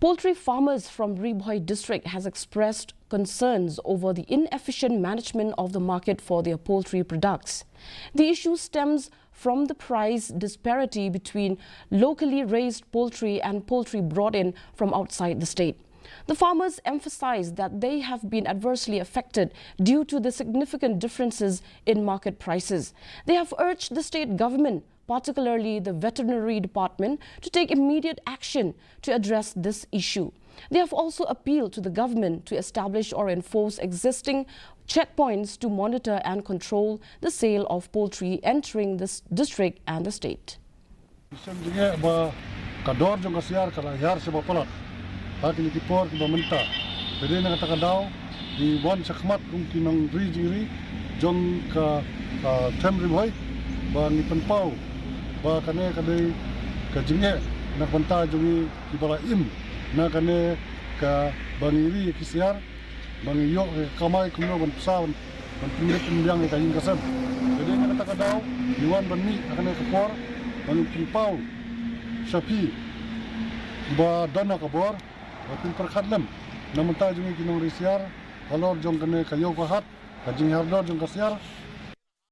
Poultry farmers from Bhoi district has expressed concerns over the inefficient management of the market for their poultry products. The issue stems from the price disparity between locally raised poultry and poultry brought in from outside the state. The farmers emphasize that they have been adversely affected due to the significant differences in market prices. They have urged the state government, particularly the veterinary department, to take immediate action to address this issue. They have also appealed to the government to establish or enforce existing checkpoints to monitor and control the sale of poultry entering this district and the state. Akin itipor ki pemerintah, jadi nak kata kadau di wan sakmat mungkin nang ri jong ka temri Bhoi, ba ni penpau, ba kane kadai ka jingye nak banta jongi di bala im, nak kane ka bangiri kisiar, bangi yok kamai kumno ban pesawat, ban pemilik pembiang ka ing kasem. Jadi nak kata kadau di wan bani akan kapor, bangi penpau, sapi, ba dana kabor. Waktu perkhidmat, namun tak jungi kinong risiar, kalau jong kene kayu kahat, kajing hardor jong kasiar,